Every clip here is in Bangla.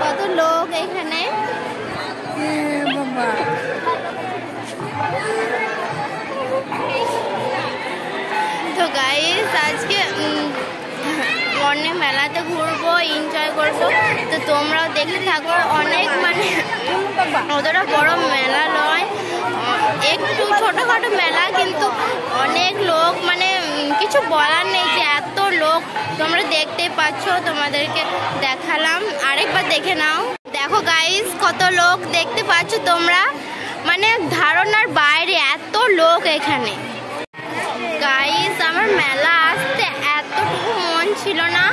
কত লোক এখানে। তো গাইস আজকে অনেক মেলাতে ঘুরবো, এনজয় করবো, তো তোমরাও দেখতে থাকো। অনেক মানে অতটা বড় মেলা নয়, একটু ছোটখাটো মেলা, কিন্তু অনেক লোক, মানে কিছু বলার নেই যে এত লোক তোমরা দেখতেই পাচ্ছ। তোমাদেরকে দেখালাম, আরেকবার দেখে নাও। দেখো গাইস কত লোক দেখতে পাচ্ছ তোমরা, মানে ধারণার বাইরে এত লোক এখানে। গাইস আমার মেলা আসতে এতটুকু মন ছিল না,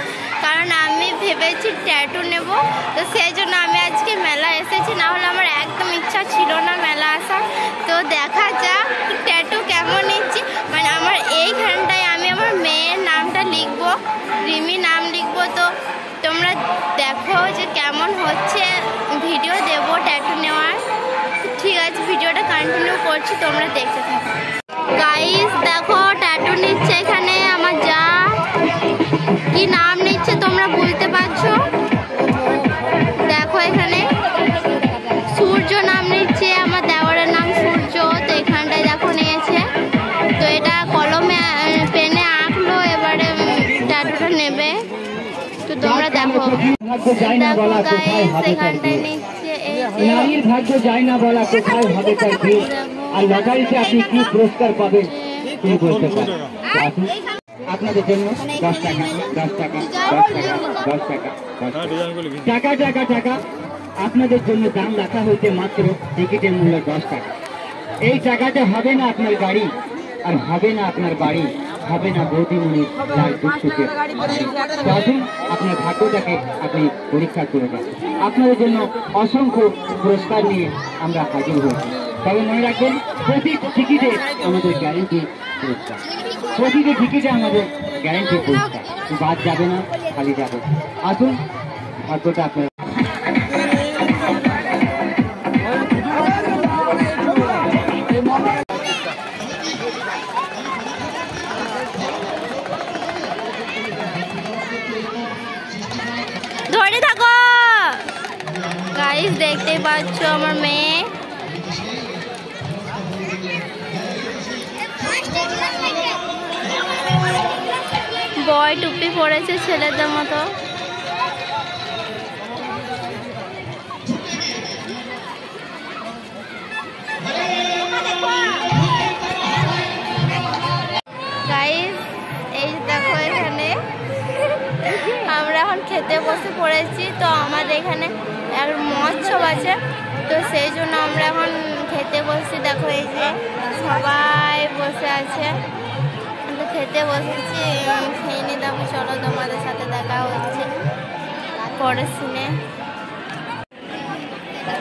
কারণ আমি ভেবেছি ট্যাটু নেব, তো সেই জন্য আমি আজকে মেলা এসেছি, না হলে আমার একদম ইচ্ছা ছিল না মেলা আসার। তো দেখা যাক ট্যাটু কেমন নিচ্ছি। মানে আমার এইখানটায় আমি আমার মেয়ের নামটা লিখবো, রিমি নাম লিখবো। তো তোমরা দেখো যে কেমন হচ্ছে, ভিডিও দেব ট্যাটু নেওয়ার। ঠিক আছে, ভিডিওটা কন্টিনিউ করছি, তোমরা দেখতে থাকো। গাইস দেখো ট্যাটু নিচ্ছে এখানে আমার যা, কি নাম নিচ্ছে তোমরা বুঝতে পারছো। দেখো এখানে সূর্য নাম নিচ্ছে, আমার দেওয়ারের নাম সূর্য। তো এখানটায় দেখো নিয়েছে, তো এটা কলমে পেনে আঁকলো, এবারে ট্যাটুটা নেবে। তো তোমরা দেখো, দেখো গাইস এখানটায় নিচ্ছে। নারীর ভাগ্য যায় না বলা, কোথায় হবে তার ভিড়, আর লটারিতে আপনি কি পুরস্কার পাবেন কি বলতে পারেন। আপনাদের জন্য 10 টাকা 10 টাকা 10 টাকা 10 টাকা টাকা টাকা টাকা আপনাদের জন্য দাম রাখা হয়েছে মাত্র টিকিটের মূল্য 10 টাকা। এই টাকাটা হবে না আপনার গাড়ি, আর হবে না আপনার বাড়ি, হবে না বৌদিমণির লাল দুঃখকে। আসুন আপনার ভাগ্যটাকে আপনি পরীক্ষা করে দেন। আপনাদের জন্য অসংখ্য পুরস্কার নিয়ে আমরা হাজির হয়েছি। তবে মনে রাখবেন, প্রতি টিকিটে আমাদের গ্যারেন্টি পুরস্কার, প্রতিটি টিকিটে আমাদের গ্যারেন্টি পুরস্কার, বাদ যাবে না, খালি যাবে। আসুন ভাগ্যটা আপনার। ধরে থাকো গাইস, দেখতেই পাচ্ছ আমার মেয়ে। বয় টুপি পরেছে ছেলেদের মতো। গাইস এই দেখো এখানে আমরা এখন খেতে বসে পড়েছি। তো আমাদের এখানে এক মহোৎসব আছে, তো সেই জন্য আমরা এখন খেতে বসছি। দেখো এই যে সবাই বসে আছে, তো খেতে বসেছি, খেয়ে নি। দেখো চলো তোমাদের সাথে দেখা হচ্ছে পরের সিনে।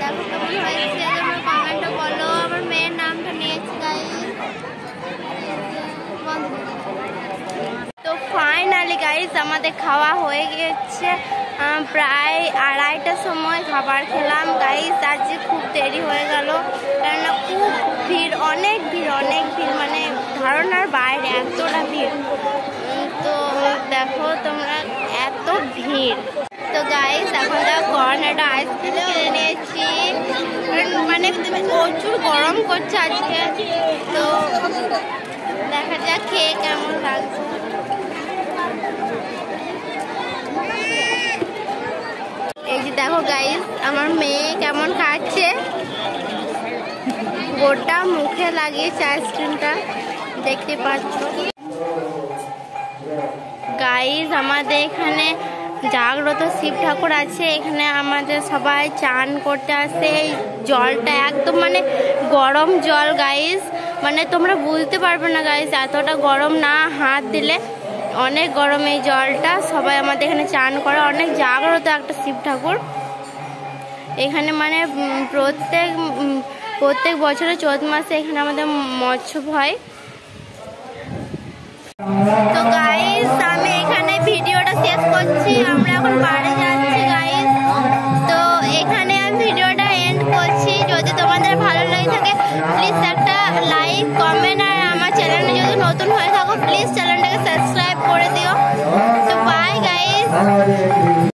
দেখো কেমন হয়েছে তোমরা কমেন্টে বলো। আমার মেয়ের নামটা নিয়েছি গাইস। তো ফাইনালি গাইস আমাদের খাওয়া হয়ে গেছে, প্রায় 2:30টার সময় খাবার খেলাম। গাইস আজকে খুব দেরি হয়ে গেল, কেননা খুব ভিড়, অনেক ভিড়, অনেক ভিড়, মানে ধারণার বাইরে এতটা ভিড়। তো দেখো তোমরা এত ভিড়। তো গাইস এখন দেখো একটা আইসক্রিম কিনে নিয়েছি, মানে প্রচুর গরম করছে আজকে। তো দেখা যাক খেয়ে কেমন লাগছে। এই যে দেখো গাইস আমার মেয়ে কেমন খাচ্ছে, গোটা মুখে লাগিয়েছে আইসক্রিমটা, দেখতে পাচ্ছ। গাইস আমাদের এখানে জাগ্রত শিব ঠাকুর আছে, এখানে আমাদের সবাই চান করতে আসে। এই জলটা একদম মানে গরম জল গাইস, মানে তোমরা বুঝতে পারবে না গাইস, এতটা গরম, না হাত দিলে অনেক গরম এই জলটা। সবাই আমাদের এখানে চান করে, অনেক জাগ্রত একটা শিব ঠাকুর এখানে। মানে প্রত্যেক বছরে চৈত মাসে এখানে আমাদের মৎস্য হয়। তো গাইস আমি এখানে ভিডিওটা শেষ করছি, আমরা এখন বাড়ি যাচ্ছি গাইস। তো এখানে আমি ভিডিওটা এন্ড করছি। যদি তোমাদের ভালো লাগে থাকে প্লিজ একটা লাইক, কমেন্ট, আর আমার চ্যানেলে যদি নতুন হয়ে থাকে